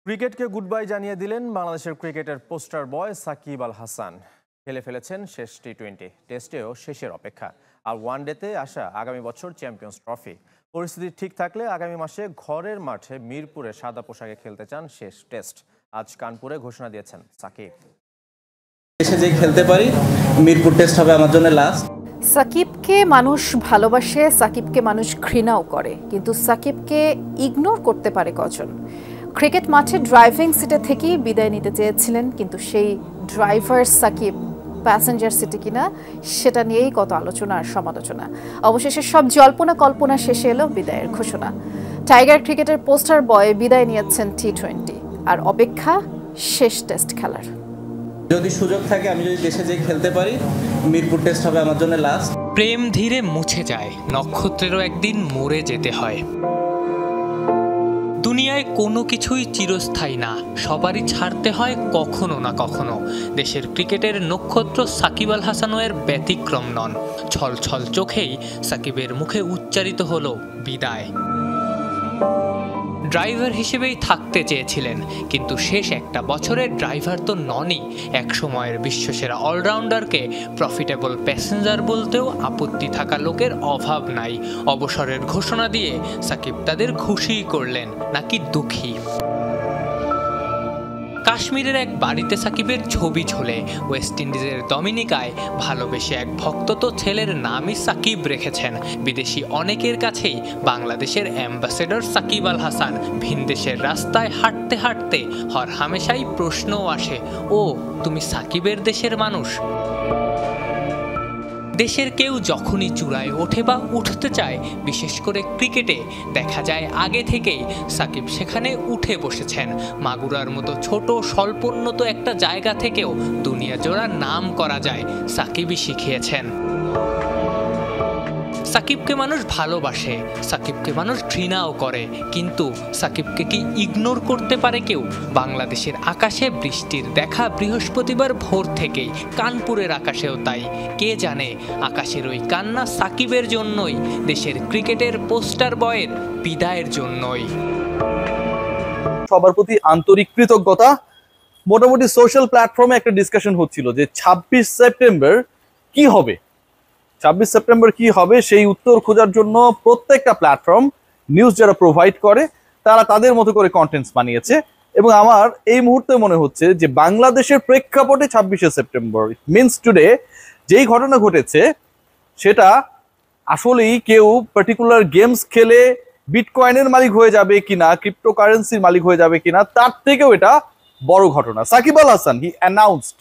ক্রিকেটকে good bye জানিয়ে দিলেন বাংলাদেশের ক্রিকেটের পোস্টার বয় সাকিব আল হাসান। খেলে ফেলেছেন শেষ টি-20, টেস্টেও শেষের অপেক্ষা। আর ওয়ানডেতে আসা আগামী বছর চ্যাম্পিয়ন্স ট্রফি। পরিস্থিতি ঠিক থাকলে আগামী মাসে ঘরের মাঠে মিরপুরে সাদা পোশাকে খেলতে চান শেষ টেস্ট। আজ কানপুরে ঘোষণা দিয়েছেন সাকিব। দেশে যে খেলতে পারি, মিরপুর টেস্ট হবে আমার জন্য লাস্ট। সাকিবকে মানুষ ভালোবাসে, সাকিবকে মানুষ ঘৃণাও করে, কিন্তু সাকিবকে ইগনোর করতে পারে কজন? ক্রিকেট মাঠে ড্রাইভিং সিটে থেকেই বিদায় নিতে চেয়েছিলেন, কিন্তু সেই ড্রাইভার সাকিব প্যাসেঞ্জার সিটে কিনা সেটা নিয়েই কত আলোচনা আর সমালোচনা। অবশেষে সব জল্পনা কল্পনা শেষে এলো বিদায়ের ঘোষণা। টাইগার ক্রিকেটের পোস্টার বয় বিদায় নিয়েছেন টি-20, আর অপেক্ষা শেষ টেস্ট খেলার। যদি সুযোগ থাকে, আমি যদি দেশে যে খেলতে পারি, মিরপুর টেস্ট হবে আমার জন্য লাস্ট। প্রেম ধীরে মুছে যায়, নক্ষত্রেরও একদিন মরে যেতে হয়। দুনিয়ায় কোনো কিছুই চিরস্থায়ী না, সবারই ছাড়তে হয় কখনো না কখনো। দেশের ক্রিকেটের নক্ষত্র সাকিব আল হাসানও এর ব্যতিক্রম নন। ছল ছল চোখেই সাকিবের মুখে উচ্চারিত হলো বিদায়। ড্রাইভার হিসেবেই থাকতে চেয়েছিলেন, কিন্তু শেষ একটা বছরে ড্রাইভার তো ননই। এক সময়ের বিশ্বসেরা অলরাউন্ডারকে প্রফিটেবল প্যাসেঞ্জার বলতেও আপত্তি থাকা লোকের অভাব নাই। অবসরের ঘোষণা দিয়ে সাকিব তাদের খুশিই করলেন নাকি দুঃখী? কাশ্মীরের এক বাড়িতে সাকিবের ছবি ঝোলে। ওয়েস্ট ইন্ডিজের ডমিনিকায় ভালোবেসে এক ভক্ত তো ছেলের নামই সাকিব রেখেছেন। বিদেশি অনেকের কাছেই বাংলাদেশের অ্যাম্বাসেডর সাকিব আল হাসান। ভিনদেশের রাস্তায় হাঁটতে হাঁটতে হর হামেশাই প্রশ্নও আসে, ও তুমি সাকিবের দেশের মানুষ? দেশের কেউ যখনই চূড়ায় ওঠে বা উঠতে চায়, বিশেষ করে ক্রিকেটে, দেখা যায় আগে থেকেই সাকিব সেখানে উঠে বসেছেন। মাগুরার মতো ছোট স্বল্পোন্নত একটা জায়গা থেকেও দুনিয়া জোড়া নাম করা যায় সাকিবই শিখিয়েছেন। সাকিবকে মানুষ ভালোবাসে, সাকিবকে মানুষ ঘৃণাও করে, কিন্তু সাকিবকে কি ইগনোর করতে পারে কেউ? বাংলাদেশের আকাশে বৃষ্টির দেখা বৃহস্পতিবার ভোর থেকেই, কানপুরের আকাশেও তাই। কে জানে আকাশের ওই কান্না সাকিবের জন্যই, দেশের ক্রিকেটের পোস্টার বয়ের বিদায়ের জন্যই। সবার প্রতি আন্তরিক কৃতজ্ঞতা। মোটামুটি সোশ্যাল প্ল্যাটফর্মে একটা ডিসকাশন হচ্ছিল যে 26 সেপ্টেম্বর কি হবে। 26 সেপ্টেম্বর কি হবে সেই উত্তর খোঁজার জন্য প্রত্যেকটা প্ল্যাটফর্ম, নিউজ যারা প্রোভাইড করে, তারা তাদের মতো করে কন্টেন্টস বানিয়েছে। এবং আমার এই মুহূর্তে মনে হচ্ছে যে বাংলাদেশের প্রেক্ষাপটে 26শে সেপ্টেম্বর মিনস টুডে যেই ঘটনা ঘটেছে, সেটা আসলেই কেউ পার্টিকুলার গেমস খেলে বিটকয়েনের মালিক হয়ে যাবে কিনা, ক্রিপ্টোকারেন্সির মালিক হয়ে যাবে কিনা, তার থেকেও এটা বড় ঘটনা। Shakib Al Hasan, he announced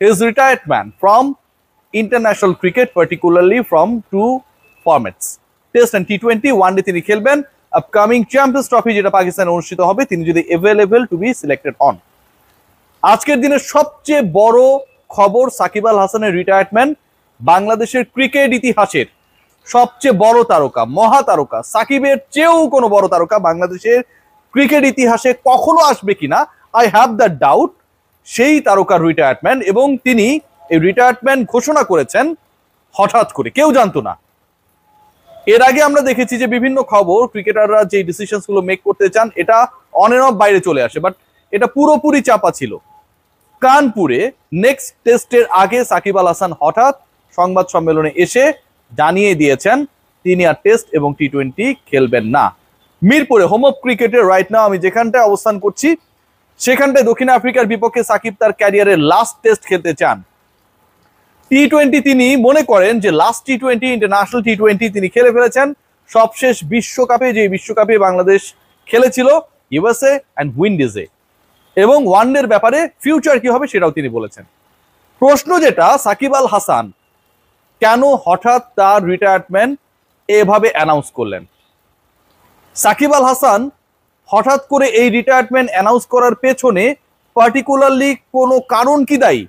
his retirement from international cricket, particularly from two formats, Test and T20. One day তিনি খেলবেন। আপকামিং চ্যাম্পিয়ন্স ট্রফি যেটা পাকিস্তানে অনুষ্ঠিত হবে, তিনি যদি available to B selected on. আজকের দিনের সবচেয়ে বড় খবর সাকিব আল হাসানের রিটায়ারমেন্ট। বাংলাদেশের ক্রিকেট ইতিহাসের সবচেয়ে বড় তারকা, মহাতারকা, সাকিবের চেয়েও কোনো বড় তারকা বাংলাদেশের ক্রিকেট ইতিহাসে কখনো আসবে কিনা, আই হ্যাভ দ্য ডাউট। সেই তারকার রিটায়ারমেন্ট, এবং তিনি এই রিটায়ারমেন্ট ঘোষণা করেছেন হঠাৎ করে, কেউ জানতো না। এর আগে আমরা দেখেছি যে বিভিন্ন খবর, ক্রিকেটাররা যে ডিসিশনস গুলো মেক করতে চান, এটা অন এন্ড অফ বাইরে চলে আসে, বাট এটা পুরোপুরি চাপা ছিল। কানপুরে নেক্সট টেস্টের আগে সাকিব আল হাসান হঠাৎ সংবাদ সম্মেলনে এসে জানিয়ে দিয়েছেন তিনি আর টেস্ট এবং টি-20 খেলবেন না। মিরপুরে হোম অফ ক্রিকেটে রাইট নাও আমি যেখানটায় অবস্থান করছি, সেখানটায় দক্ষিণ আফ্রিকার বিপক্ষে সাকিব তার ক্যারিয়ারের লাস্ট টেস্ট খেলতে চান। টি-20 তিনি মনে করেন যে লাস্ট টি-20, ইন্টারন্যাশনাল টি-20 তিনি খেলে ফেলেছেন। সবশেষ বিশ্বকাপে, যে বিশ্বকাপে বাংলাদেশ খেলেছিল ইউএসএ অ্যান্ড উইন্ডিজে, এবং ওয়ানডের ব্যাপারে ফিউচার কি হবে সেটাও তিনি বলেছেন। প্রশ্ন যেটা, সাকিব আল হাসান কেন হঠাৎ তার রিটায়ারমেন্ট এভাবে অ্যানাউন্স করলেন? সাকিব আল হাসান হঠাৎ করে এই রিটায়ারমেন্ট অ্যানাউন্স করার পেছনে পার্টিকুলারলি কোনো কারণ কি দায়ী,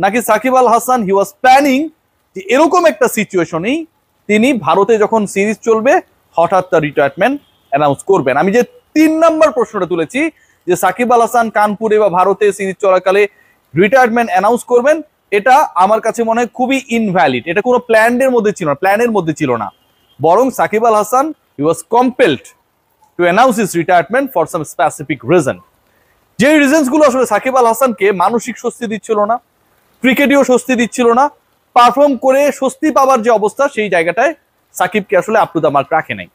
নাকি Shakib Al Hasan he was planning যে এরকম একটা সিচুয়েশনেই তিনি ভারতে যখন সিরিজ চলবে হঠাৎ তার রিটায়ারমেন্ট অ্যানাউন্স করবেন? আমি যে 3 নম্বর প্রশ্নটা তুলেছি যে সাকিব আল হাসান কানপুরে বা ভারতে সিরিজ চলাকালে রিটায়ারমেন্ট অ্যানাউন্স করবেন, এটা আমার কাছে মনে হয় খুবই ইনভ্যালিড। এটা কোনো প্ল্যানের মধ্যে ছিল না, বরং Shakib Al Hasan he was compelled to announce his retirement for some specific reason. যে রিজনস গুলো আসলে সাকিব আল হাসানকে মানসিক স্বস্তি দিচ্ছিল না, ক্রিকেটেও স্বস্তি দিচ্ছিল না, পারফর্ম করে স্বস্তি পাওয়ার যে অবস্থা সেই জায়গাটায় সাকিবকে আসলে আপ টু দ্য মার্ক রাখে নাই।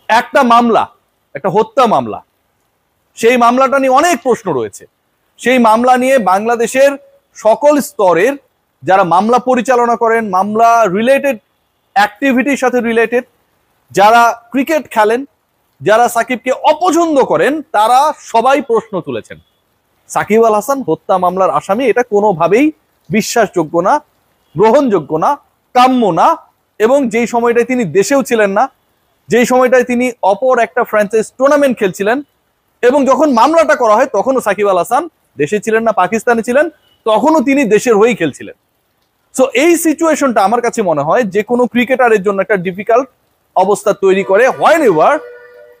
একটা মামলা, একটা হত্যা মামলা, সেই মামলাটা নিয়ে অনেক প্রশ্ন রয়েছে। সেই মামলা নিয়ে বাংলাদেশের সকল স্তরের যারা মামলা পরিচালনা করেন, মামলা রিলেটেড অ্যাক্টিভিটির সাথে রিলেটেড, যারা ক্রিকেট খেলেন, যারা সাকিবকে অপছন্দ করেন, তারা সবাই প্রশ্ন তুলেছেন। সাকিব আল হাসান হত্যা মামলার আসামি, এটা কোনোভাবেই বিশ্বাসযোগ্য না, গ্রহণযোগ্য না, কাম্য না। এবং যেই সময়টায় তিনি দেশেও ছিলেন না, যেই সময়টায় তিনি অপর একটা ফ্র্যাঞ্চাইজ টুর্নামেন্ট খেলছিলেন, এবং যখন মামলাটা করা হয় তখনও সাকিব আল হাসান দেশে ছিলেন না, পাকিস্তানে ছিলেন, তখনও তিনি দেশের হয়েই খেলছিলেন। সো এই সিচুয়েশনটা আমার কাছে মনে হয় যে কোনো ক্রিকেটারের জন্য একটা ডিফিকাল্ট অবস্থা তৈরি করে। হোয়েনেভার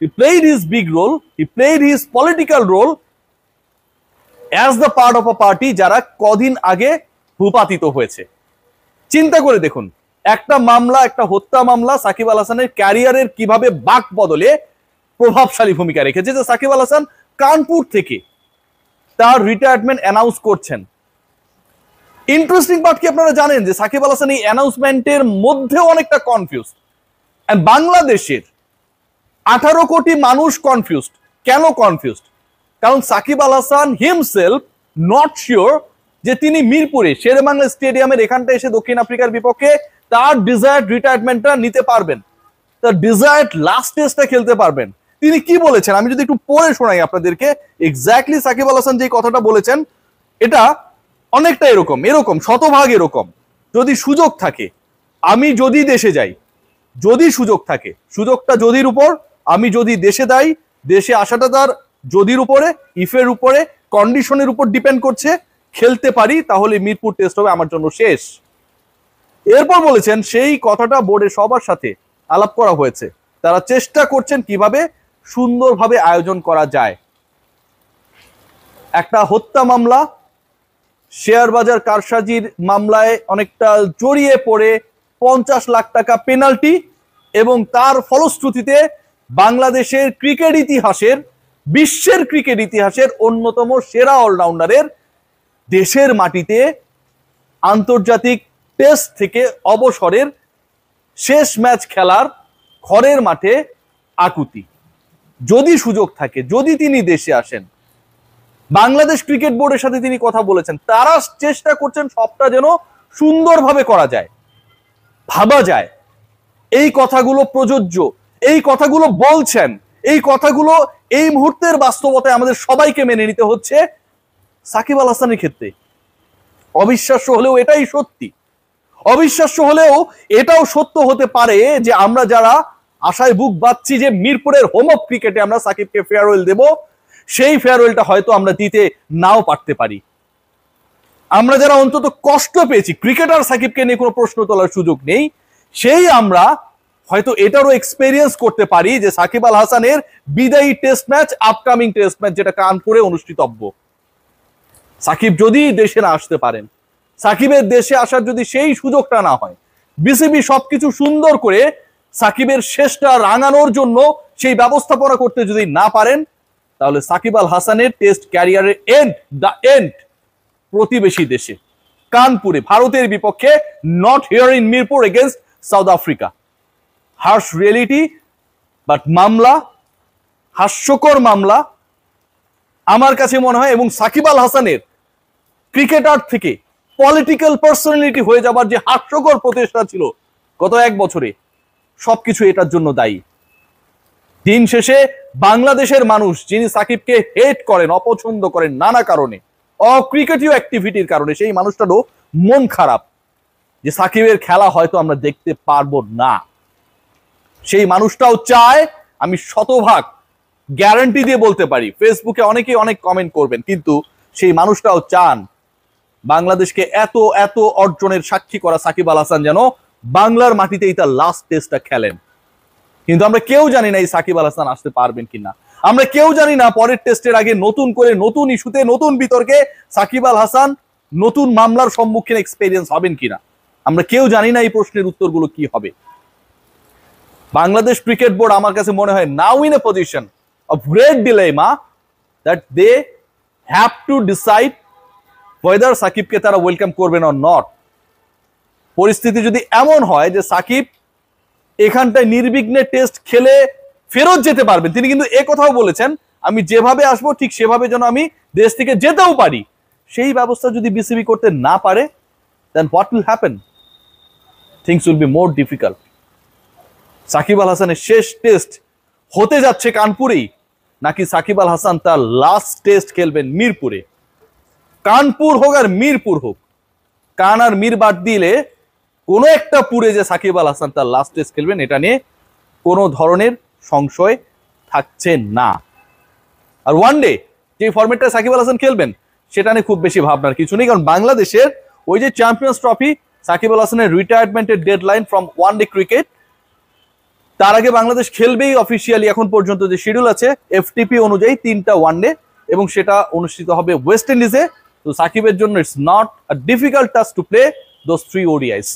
he played his big role, he played his political role as the part of a party যারা কদিন আগে ভূপাতিত হয়েছে। চিন্তা করে দেখুন, একটা মামলা, একটা হত্যা মামলা সাকিব আল হাসানের ক্যারিয়ারের কিভাবে বাক বদলে প্রভাবশালী ভূমিকা রেখেছে। যে সাকিব আল হাসান কানপুর থেকে তার রিটায়ারমেন্ট অ্যানাউন্স করছেন। ইন্টারেস্টিং পার্ট কি আপনারা জানেন যে সাকিব আল হাসান এই অ্যানাউন্সমেন্টের মধ্যেও অনেকটা কনফিউজ। বাংলাদেশের 18 কোটি মানুষ কনফিউজড। কেন কনফিউজড? কারণ Shakib Al Hasan himself not sure যে তিনি মিরপুরে শেরেবাংলা স্টেডিয়ামের এখানটা এসে দক্ষিণ আফ্রিকার বিপক্ষে তার ডিজায়ার্ড রিটায়ারমেন্টটা নিতে পারবেন, তার ডিজায়ার্ড লাস্ট টেস্টটা খেলতে পারবেন। তিনি কি বলেছেন আমি যদি একটু পড়ে শোনাই আপনাদেরকে। এক্স্যাক্টলি সাকিব আল হাসান যে কথাটা বলেছেন এটা অনেকটা এরকম শতভাগ এরকম। যদি সুযোগ থাকে, আমি যদি দেশে যাই, যদি সুযোগ থাকে, সুযোগটা যদির উপর, আমি যদি দেশে যাই, দেশে আসাটা তার যদির উপরে, ইফের উপরে, কন্ডিশনের উপর ডিপেন্ড করছে, খেলতে পারি তাহলে মিরপুর টেস্ট হবে আমার জন্য শেষ। এরপর বলেছেন সেই কথাটা বোর্ডের সবার সাথে আলাপ করা হয়েছে, তারা চেষ্টা করছেন কিভাবে সুন্দরভাবে আয়োজন করা যায়। একটা হত্যা মামলা, শেয়ার বাজার কারসাজির মামলায় অনেকটা জড়িয়ে পড়ে 50 লাখ টাকা পেনাল্টি, এবং তার ফলশ্রুতিতে বাংলাদেশের ক্রিকেট ইতিহাসের, বিশ্বের ক্রিকেট ইতিহাসের অন্যতম সেরা অলরাউন্ডারের দেশের মাটিতে আন্তর্জাতিক টেস্ট থেকে অবসরের শেষ ম্যাচ খেলার ঘরের মাঠে আকুতি। যদি সুযোগ থাকে, যদি তিনি দেশে আসেন, বাংলাদেশ ক্রিকেট বোর্ডের সাথে তিনি কথা বলেছেন, তারা চেষ্টা করছেন সবটা যেন সুন্দরভাবে করা যায়, ভাবা যায়। এই কথাগুলো প্রযোজ্য, এই কথাগুলো বলছেন, এই কথাগুলো এই মুহূর্তের বাস্তবতায় আমাদের সবাইকে মেনে নিতে হচ্ছে। সাকিব আল হাসানের ক্ষেত্রে অবিশ্বাস্য হলেও এটাই সত্যি, অবিশ্বাস্য হলেও এটাও সত্য হতে পারে যে আমরা যারা আশায় বুক বাঁধছি যে মিরপুরের হোম অফ ক্রিকেটে আমরা সাকিবকে ফেয়ারওয়েল দেব, সেই ফেয়ারওয়েলটা হয়তো আমরা দিতে নাও পারতে পারি। আমরা যারা অন্তত কষ্ট পেয়েছি, ক্রিকেটার সাকিবকে নিয়ে কোনো প্রশ্ন তোলার সুযোগ নেই, সেই আমরা হয়তো এটারও এক্সপেরিয়েন্স করতে পারি যে সাকিব আল হাসানের বিদায়ী test match, upcoming test match যেটা কানপুরে অনুষ্ঠিতব্য, সাকিব যদি দেশে না আসতে পারেন, সাকিবের দেশে আসার যদি সেই সুযোগটা না হয়, বিসিবি সবকিছু সুন্দর করে সাকিবের শেষটা রাঙানোর জন্য সেই ব্যবস্থাপনা করতে যদি না পারেন, তাহলে সাকিব আল হাসানের টেস্ট ক্যারিয়ারের এন্ড প্রতিবেশী দেশে কানপুরে ভারতের বিপক্ষে, not here in Mirpur against South Africa. Harsh reality, but মামলা, হাস্যকর মামলা আমার কাছে মনে হয়। এবং সাকিব আল হাসানের ক্রিকেটার থেকে পলিটিক্যাল পার্সোনালিটি হয়ে যাবার যে হাস্যকর প্রচেষ্টা ছিল গত 1 বছরে, সবকিছু এটার জন্য দায়ী। দিন শেষে বাংলাদেশের মানুষ যিনি সাকিবকে হেট করেন, অপছন্দ করেন নানা কারণে, অক্রিকেটীয় অ্যাক্টিভিটির কারণে, সেই মানুষটারও মন খারাপ যে সাকিবের খেলা হয়তো আমরা দেখতে পারবো না। সেই মানুষটাও চায়, আমি শতভাগ গ্যারান্টি দিয়ে বলতে পারি, ফেসবুকে অনেকেই অনেক কমেন্ট করবেন, কিন্তু সেই মানুষটাও চান বাংলাদেশকে এত এত অর্জনের সাক্ষী করা সাকিব আল হাসান যেন বাংলার মাটিতেই তার লাস্ট টেস্টটা খেলেন। কিন্তু আমরা কেউ জানি না এই সাকিব আল হাসান আসতে পারবেন কিনা, আমরা কেউ জানি না পরের টেস্টের আগে নতুন করে, নতুন ইস্যুতে, নতুন বিতর্কে সাকিব আল হাসান নতুন মামলার সম্মুখীন এক্সপেরিয়েন্স হবেন কিনা। আমরা কেউ জানি না এই প্রশ্নের উত্তরগুলো কি হবে। বাংলাদেশ ক্রিকেট বোর্ড আমার কাছে মনে হয় now in a position of great dilemma that they have to decide whether সাকিবকে তারা ওয়েলকাম করবেন অর নট। পরিস্থিতি যদি এমন হয় যে সাকিব এখানটায় নির্বিঘ্নে টেস্ট খেলে ফেরত যেতে পারবেন, তিনি কিন্তু কথাও বলেছেন আমি যেভাবে আসবো ঠিক সেভাবে যেন আমি দেশ থেকে যেতেও পারি, সেই ব্যবস্থা যদি বিসিবি করতে না পারে, then what will happen? Things will be more difficult. Shakib Al হাসানের শেষ টেস্ট হতে যাচ্ছে কানপুরেই, নাকি সাকিব আল হাসান তার লাস্ট টেস্ট খেলবেন মিরপুরে? কানপুর হোক আর মিরপুর হোক, কান আর মির বাদ দিলে কোনো একটা পুরে যে সাকিব আল হাসান তার লাস্ট টেস্ট খেলবেন, এটা নিয়ে কোনো ধরনের সংশয় থাকছে না। আর ওয়ানডে যে ফরম্যাটটা সাকিব আল হাসান খেলবেন সেটা নিয়ে খুব বেশি ভাবনার কিছু নেই, কারণ বাংলাদেশের ওই যে চ্যাম্পিয়ন্স ট্রফি, সাকিব আল হাসানের রিটায়ারমেন্টের ডেডলাইন ফ্রম ওয়ানডে ক্রিকেট, তার আগে বাংলাদেশ খেলবেই অফিসিয়ালি এখন পর্যন্ত যে শিডিউল আছে এফটিপি অনুযায়ী 3টা ওয়ানডে, এবং সেটা অনুষ্ঠিত হবে ওয়েস্ট ইন্ডিজে। তো সাকিবের জন্য it's not a difficult task to play those 3 ODIs।